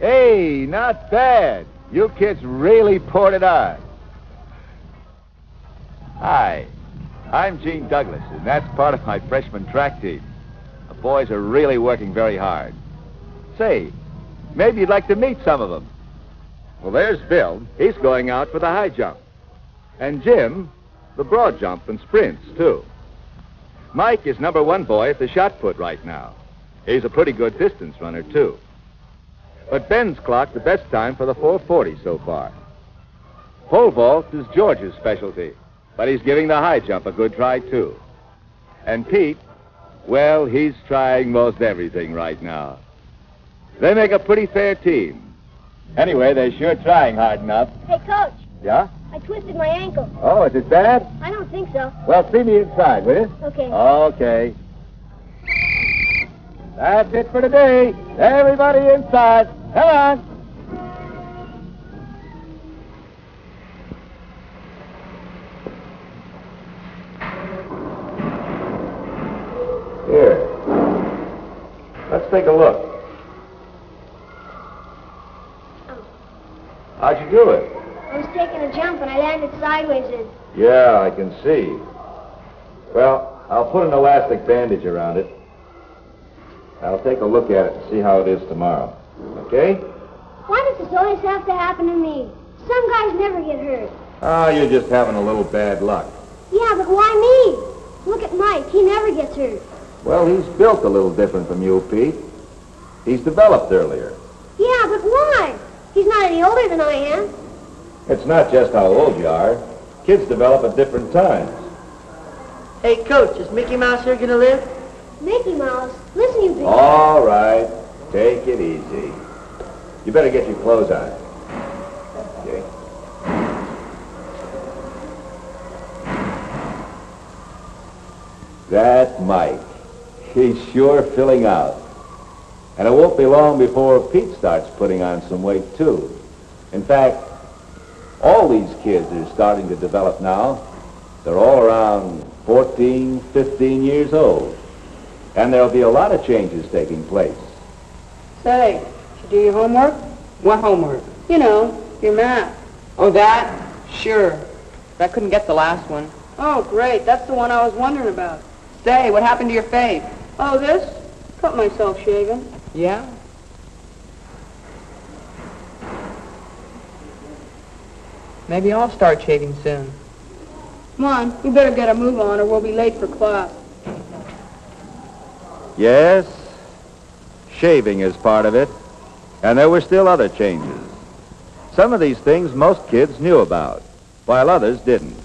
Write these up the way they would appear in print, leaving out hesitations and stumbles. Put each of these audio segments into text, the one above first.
Hey, not bad. You kids really poured it on. Hi, I'm Gene Douglas, and that's part of my freshman track team. The boys are really working very hard. Say, maybe you'd like to meet some of them. Well, there's Bill. He's going out for the high jump. And Jim, the broad jump and sprints, too. Mike is #1 boy at the shot put right now. He's a pretty good distance runner, too. But Ben's clocked the best time for the 440 so far. Pole vault is George's specialty, but he's giving the high jump a good try, too. And Pete, well, he's trying most everything right now. They make a pretty fair team. Anyway, they're sure trying hard enough. Hey, Coach. Yeah? I twisted my ankle. Oh, is it bad? I don't think so. Well, see me inside, will you? Okay. Okay. That's it for today. Everybody inside. Come on. Here. Let's take a look. How'd you do it? I was taking a jump and I landed sideways in. Yeah, I can see. Well, I'll put an elastic bandage around it. I'll take a look at it and see how it is tomorrow. Okay? Why does this always have to happen to me? Some guys never get hurt. Ah, you're just having a little bad luck. Yeah, but why me? Look at Mike. He never gets hurt. Well, he's built a little different from you, Pete. He's developed earlier. Yeah, but why? He's not any older than I am. It's not just how old you are. Kids develop at different times. Hey, Coach, is Mickey Mouse here gonna live? Mickey Mouse. Listen, you big... All right. Take it easy. You better get your clothes on. Okay. That Mike. He's sure filling out. And it won't be long before Pete starts putting on some weight, too. In fact, all these kids are starting to develop now. They're all around 14, 15 years old. And there'll be a lot of changes taking place. Say, did you do your homework? What homework? You know, your math. Oh, that? Sure. But I couldn't get the last one. Oh, great. That's the one I was wondering about. Say, what happened to your fade? Oh, this? Cut myself shaving. Yeah? Maybe I'll start shaving soon. Come on, you better get a move on or we'll be late for class. Yes, shaving is part of it. And there were still other changes. Some of these things most kids knew about, while others didn't.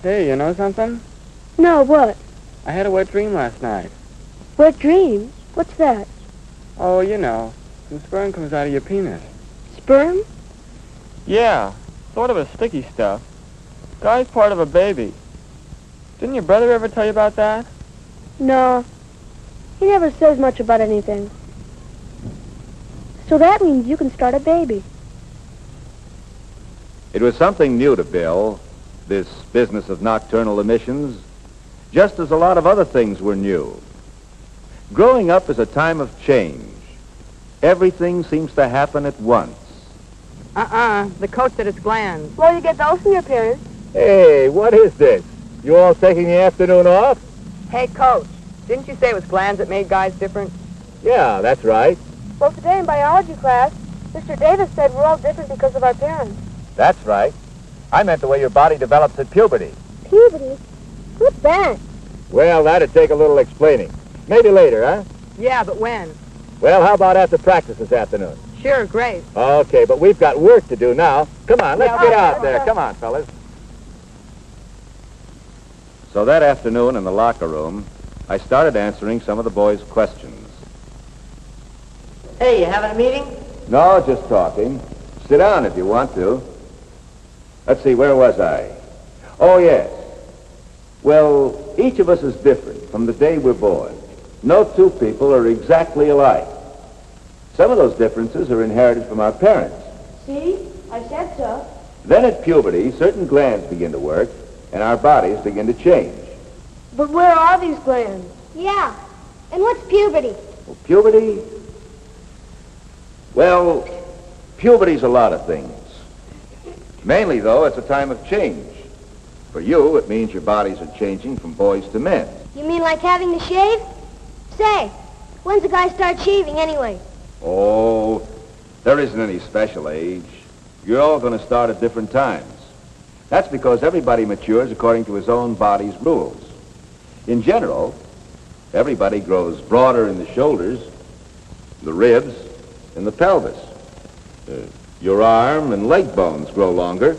Hey, you know something? No, what? I had a wet dream last night. Wet dreams? What's that? Oh, you know, some sperm comes out of your penis. Sperm? Yeah, sort of a sticky stuff. Guy's part of a baby. Didn't your brother ever tell you about that? No. He never says much about anything. So that means you can start a baby. It was something new to Bill, this business of nocturnal emissions, just as a lot of other things were new. Growing up is a time of change. Everything seems to happen at once. The coach said it's glands. Well, you get those from your parents. Hey, what is this? You all taking the afternoon off? Hey, Coach, didn't you say it was glands that made guys different? Yeah, that's right. Well, today in biology class, Mr. Davis said we're all different because of our parents. That's right. I meant the way your body develops at puberty. Puberty? What's that? Well, that'd take a little explaining. Maybe later, huh? Yeah, but when? Well, how about after practice this afternoon? Sure, great. Okay, but we've got work to do now. Come on, let's get out there. Come on, fellas. So that afternoon in the locker room, I started answering some of the boys' questions. Hey, you having a meeting? No, just talking. Sit down if you want to. Let's see, where was I? Oh, yes. Well, each of us is different from the day we're born. No two people are exactly alike. Some of those differences are inherited from our parents. See? I said so. Then at puberty, certain glands begin to work, and our bodies begin to change. But where are these glands? Yeah. And what's puberty? Well, puberty? Well, puberty's a lot of things. Mainly, though, it's a time of change. For you, it means your bodies are changing from boys to men. You mean like having to shave? Say, when's a guy start shaving anyway? Oh, there isn't any special age. You're all going to start at different times. That's because everybody matures according to his own body's rules. In general, everybody grows broader in the shoulders, the ribs, and the pelvis. Your arm and leg bones grow longer,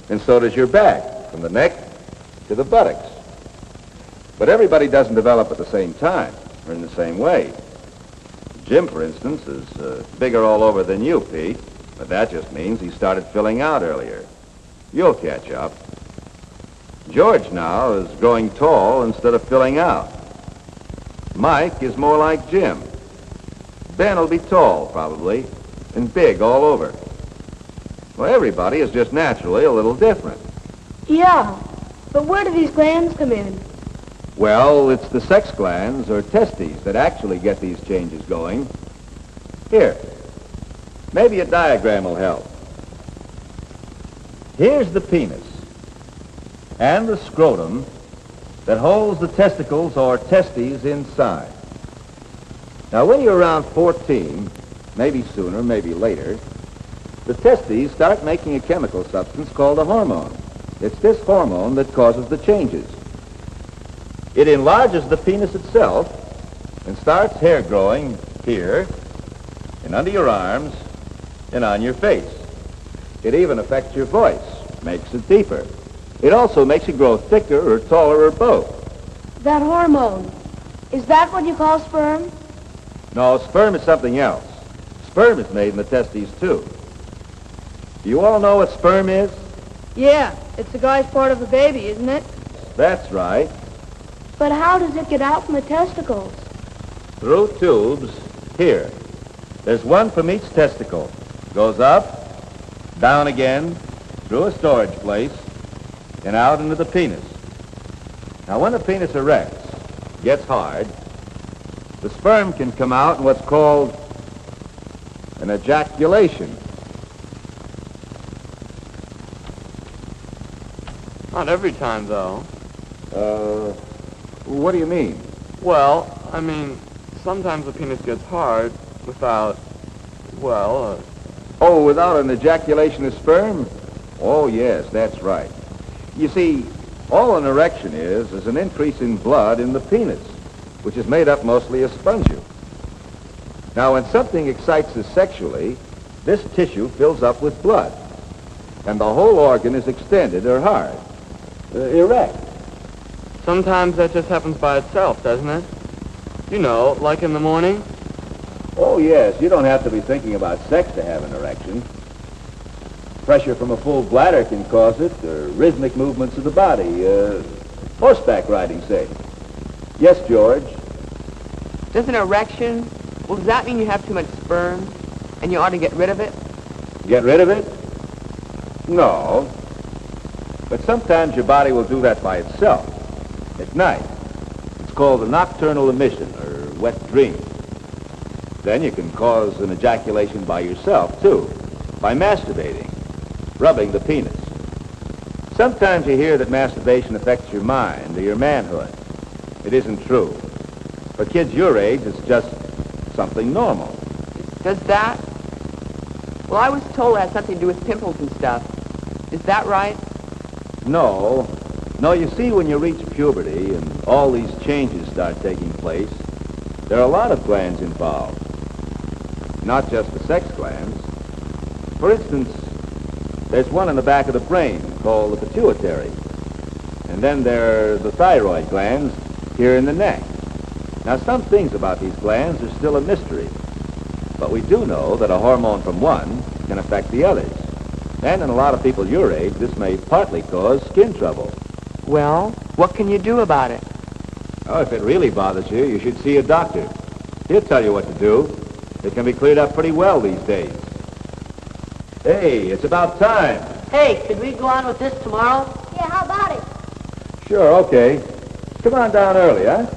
and so does your back, from the neck to the buttocks. But everybody doesn't develop at the same time, or in the same way. Jim, for instance, is bigger all over than you, Pete, but that just means he started filling out earlier. You'll catch up. George now is growing tall instead of filling out. Mike is more like Jim. Ben will be tall, probably, and big all over. Well, everybody is just naturally a little different. Yeah, but where do these glands come in? Well, it's the sex glands, or testes, that actually get these changes going. Here, maybe a diagram will help. Here's the penis, and the scrotum that holds the testicles, or testes, inside. Now, when you're around 14, maybe sooner, maybe later, the testes start making a chemical substance called a hormone. It's this hormone that causes the changes. It enlarges the penis itself and starts hair growing here and under your arms and on your face. It even affects your voice, makes it deeper. It also makes you grow thicker or taller or both. That hormone, is that what you call sperm? No, sperm is something else. Sperm is made in the testes, too. Do you all know what sperm is? Yeah, it's the guy's part of the baby, isn't it? That's right. But how does it get out from the testicles? Through tubes here. There's one from each testicle. Goes up, down again, through a storage place, and out into the penis. Now, when the penis erects, gets hard, the sperm can come out in what's called an ejaculation. Not every time, though. What do you mean? Well, I mean, sometimes the penis gets hard without, well... Oh, without an ejaculation of sperm? Oh, yes, that's right. You see, all an erection is an increase in blood in the penis, which is made up mostly of spongia. Now, when something excites us sexually, this tissue fills up with blood, and the whole organ is extended or hard, erect. Sometimes that just happens by itself, doesn't it? You know, like in the morning. Oh, yes, you don't have to be thinking about sex to have an erection. Pressure from a full bladder can cause it, or rhythmic movements of the body, horseback riding, say. Yes, George? Does an erection, well, does that mean you have too much sperm and you ought to get rid of it? Get rid of it? No. But sometimes your body will do that by itself, at night. It's called a nocturnal emission, or wet dream. Then you can cause an ejaculation by yourself, too, by masturbating, rubbing the penis. Sometimes you hear that masturbation affects your mind or your manhood. It isn't true. For kids your age, it's just something normal. Does that? Well, I was told it has something to do with pimples and stuff. Is that right? No. No, you see, when you reach puberty and all these changes start taking place, there are a lot of glands involved. Not just the sex glands. For instance, there's one in the back of the brain called the pituitary. And then there are the thyroid glands here in the neck. Now, some things about these glands are still a mystery. But we do know that a hormone from one can affect the others. And in a lot of people your age, this may partly cause skin trouble. Well, what can you do about it? Oh, if it really bothers you, you should see a doctor. He'll tell you what to do. It can be cleared up pretty well these days. Hey, it's about time. Hey, could we go on with this tomorrow? Yeah, how about it? Sure, okay. Come on down early, huh?